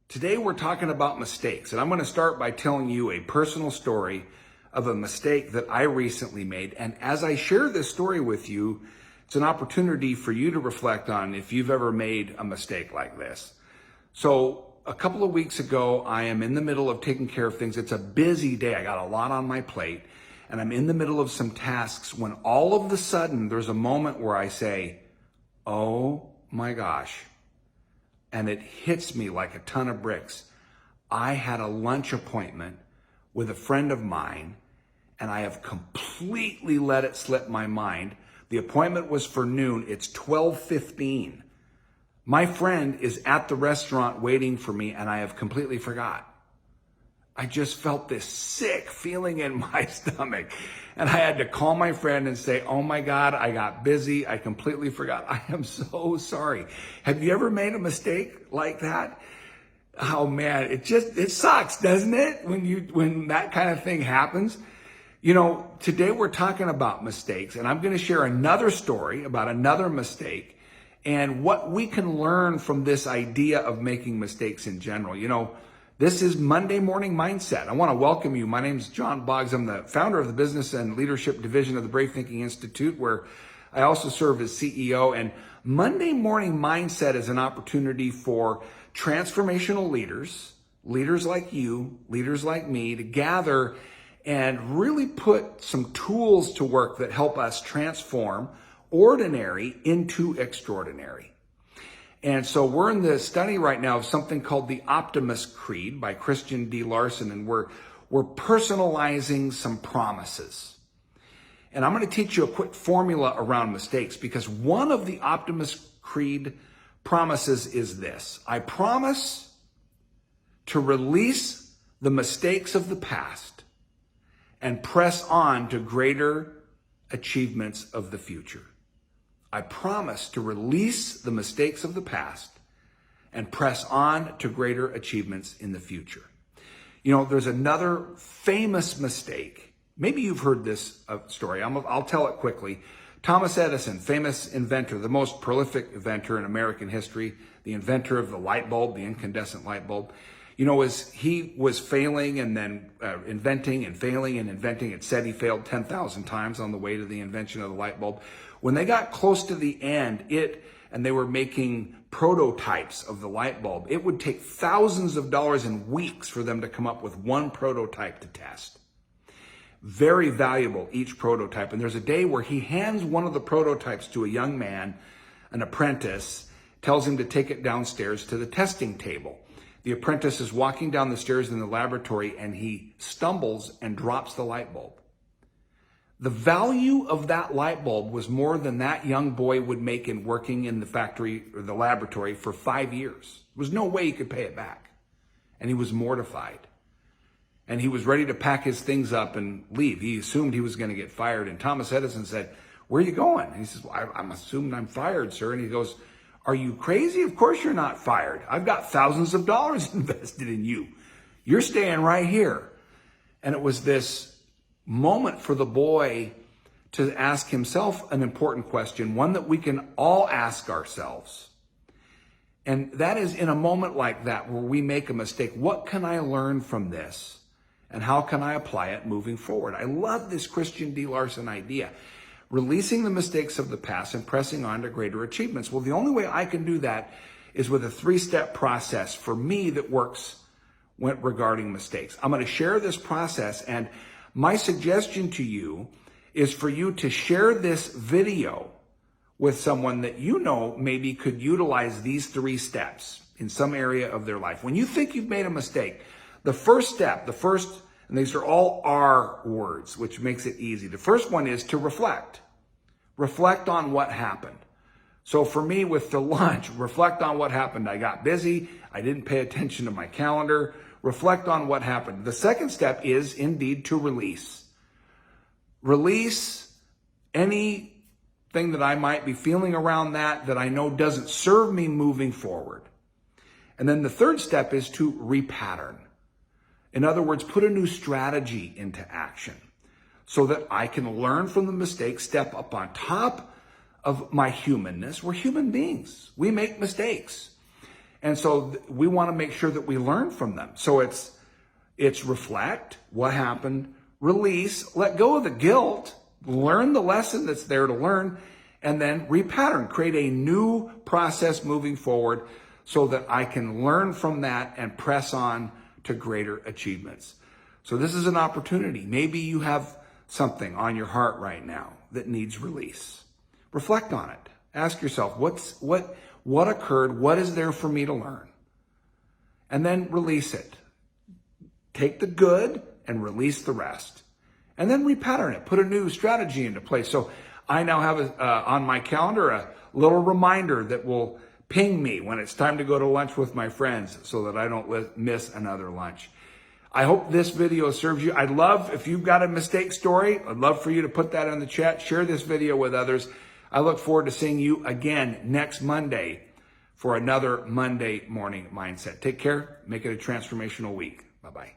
Today we're talking about mistakes, and I'm going to start by telling you a personal story of a mistake that I recently made. And as I share this story with you, it's an opportunity for you to reflect on if you've ever made a mistake like this. So a couple of weeks ago, I am in the middle of taking care of things. It's a busy day. I got a lot on my plate, and I'm in the middle of some tasks when all of a sudden there's a moment where I say, oh my gosh. And it hits me like a ton of bricks. I had a lunch appointment with a friend of mine, and I have completely let it slip my mind. The appointment was for noon. It's 12:15. My friend is at the restaurant waiting for me, and I have completely forgot. I just felt this sick feeling in my stomach. And I had to call my friend and say, oh my God, I got busy. I completely forgot. I am so sorry. Have you ever made a mistake like that? Oh man, it sucks, doesn't it? When that kind of thing happens. You know, today we're talking about mistakes, and I'm going to share another story about another mistake and what we can learn from this idea of making mistakes in general. You know, this is Monday Morning Mindset. I want to welcome you. My name is John Boggs. I'm the founder of the Business and Leadership Division of the Brave Thinking Institute, where I also serve as CEO. And Monday Morning Mindset is an opportunity for transformational leaders like you, leaders like me, to gather and really put some tools to work that help us transform ordinary into extraordinary. And so we're in the study right now of something called the Optimist Creed by Christian D. Larson, and we're personalizing some promises. And I'm going to teach you a quick formula around mistakes, because one of the Optimist Creed promises is this: I promise to release the mistakes of the past and press on to greater achievements of the future. I promise to release the mistakes of the past and press on to greater achievements in the future. You know, there's another famous mistake. Maybe you've heard this story. I'll tell it quickly. Thomas Edison, famous inventor, the most prolific inventor in American history, the inventor of the light bulb, the incandescent light bulb. You know, as he was failing and then inventing and failing and inventing, it said he failed 10,000 times on the way to the invention of the light bulb. When they got close to the end, and they were making prototypes of the light bulb, it would take thousands of dollars and weeks for them to come up with one prototype to test. Very valuable, each prototype. And there's a day where he hands one of the prototypes to a young man, an apprentice, tells him to take it downstairs to the testing table. The apprentice is walking down the stairs in the laboratory, and he stumbles and drops the light bulb. The value of that light bulb was more than that young boy would make in working in the factory or the laboratory for 5 years. There was no way he could pay it back. And he was mortified. And he was ready to pack his things up and leave. He assumed he was going to get fired. And Thomas Edison said, where are you going? And he says, well, I'm assuming I'm fired, sir. And he goes, are you crazy? Of course you're not fired. I've got thousands of dollars invested in you. You're staying right here. And it was this moment for the boy to ask himself an important question, one that we can all ask ourselves. And that is, in a moment like that where we make a mistake, what can I learn from this? And how can I apply it moving forward? I love this Christian D. Larson idea. Releasing the mistakes of the past and pressing on to greater achievements. Well, the only way I can do that is with a 3-step process for me that works regarding mistakes. I'm going to share this process, and my suggestion to you is for you to share this video with someone that you know maybe could utilize these 3 steps in some area of their life. When you think you've made a mistake, the first step, and these are all R words, which makes it easy. The first one is to reflect. Reflect on what happened. So for me with the lunch, reflect on what happened. I got busy. I didn't pay attention to my calendar. Reflect on what happened. The second step is indeed to release. Release anything that I might be feeling around that I know doesn't serve me moving forward. And then the third step is to repattern. In other words, put a new strategy into action so that I can learn from the mistake, step up on top of my humanness. We're human beings. We make mistakes. And so we want to make sure that we learn from them. So it's reflect what happened, release, let go of the guilt, learn the lesson that's there to learn, and then repattern, create a new process moving forward so that I can learn from that and press on to greater achievements. So this is an opportunity. Maybe you have something on your heart right now that needs release. Reflect on it. Ask yourself, what occurred? What is there for me to learn? And then release it. Take the good and release the rest. And then repattern it. Put a new strategy into place. So I now have on my calendar a little reminder that will ping me when it's time to go to lunch with my friends so that I don't miss another lunch. I hope this video serves you. I'd love, if you've got a mistake story, I'd love for you to put that in the chat. Share this video with others. I look forward to seeing you again next Monday for another Monday Morning Mindset. Take care. Make it a transformational week. Bye-bye.